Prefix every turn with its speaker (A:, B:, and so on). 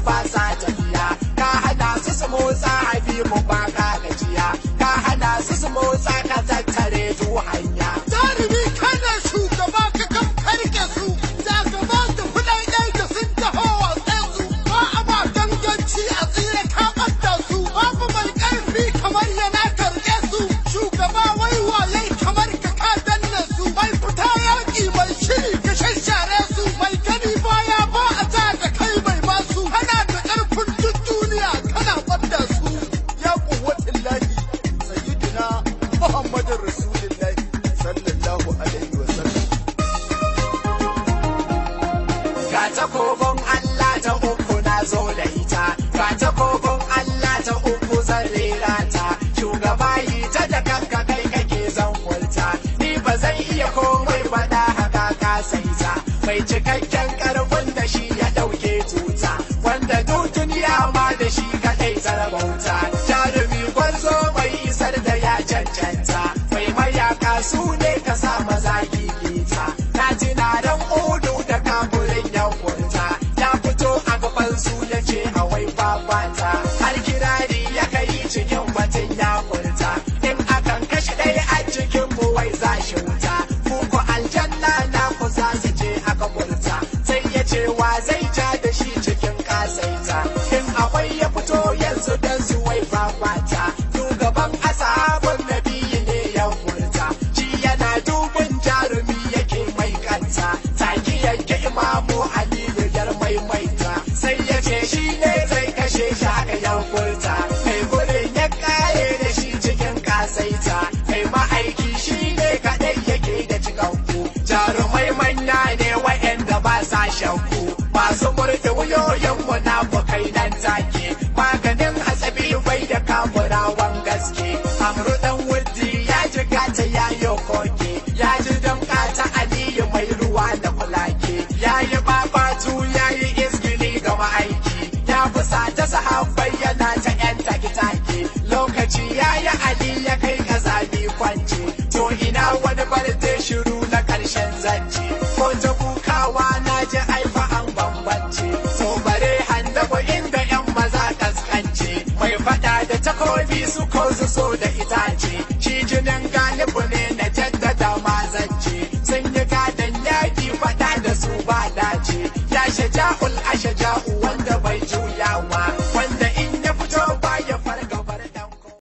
A: ba sa tafiya, ka hana su motsa Habibu ba ka gajiya, ka hana su motsa ka tattare tu hanya.
B: Jarumi kana shugaba ka kan karke su, za ka ba su kuɗaɗen da sun taho watsa su, ba a ba ganganci a tsire ka ɓadda su, babu mai ƙarfi kamar yana karɓe su, shugaba waiwaye kamar ka danna su, mai fita yaƙi mai shiri ka shashare su, mai gani baya ba a ta da kai mai masu, kana da ƙarfin duk duniya kana ɓadda su. Ya kuwatin lahi sayyidina Muhammadin Rasulullahi sallallahu alaihi wa sallam.
A: Ga takobin Allah ta uku na zo da ita, ga takobin Allah ta uku zan rera ta, shugaba yi ta da kanka kai kake zan furta, ni ba zan iya komai faɗa haka ka saita, mai cikakken ƙarfin da shi ya ɗauke tuta, wanda duk duniya ma da shi kaɗai zarabauta, jarumi gwarzo mai isar da ya cancanta, mai mayaka su ne ka sa maza gigita, na tunanin udu da kafurin ya furta, ya fito a gaban su ya ce awai babata, har kirari ya kai cikin batun ya furta, in akan kashe ɗaya a cikin mu wai za shi wuta, ku aljanna na ku za su je aka furta, sai ya ce wa zai ja da shi cikin kasaita, in akwai ya fito yanzu dan su wai babata, shugaban ashabun nabiyi ne ya furta, shi yana dubin jarumi yake mai kanta, taki yanke imamu aliyu yar maimaita, sai ya ce shi ne zai kashe shi haka ya furta, kai gurin ya kare da shi cikin kasaita, kai ma'aiki shi ne kaɗai yake da cikakku, jarumai manya ne wa'yanda ba sa shakku, masu murɗe wuyoyin munafukai nan take, maganin hatsabi bai da kafurawan gaske, amru dan wuddi ya ji gata ya yi koke, ya ji damka ta aliyu mai ruwa da kulake, ya yi babatu ya yi izgili ga ma'aiki, ya fusa ta sahabbai yana ta yan take-take, lokaci ya yi ali ya kai kazabi kwance, to ina wani barde shiru na ƙarshen zance, ko ta kukawa na ji aifa an bambance, to bare handabu inda yan maza kaskance, mai faɗa da takobi su ko su so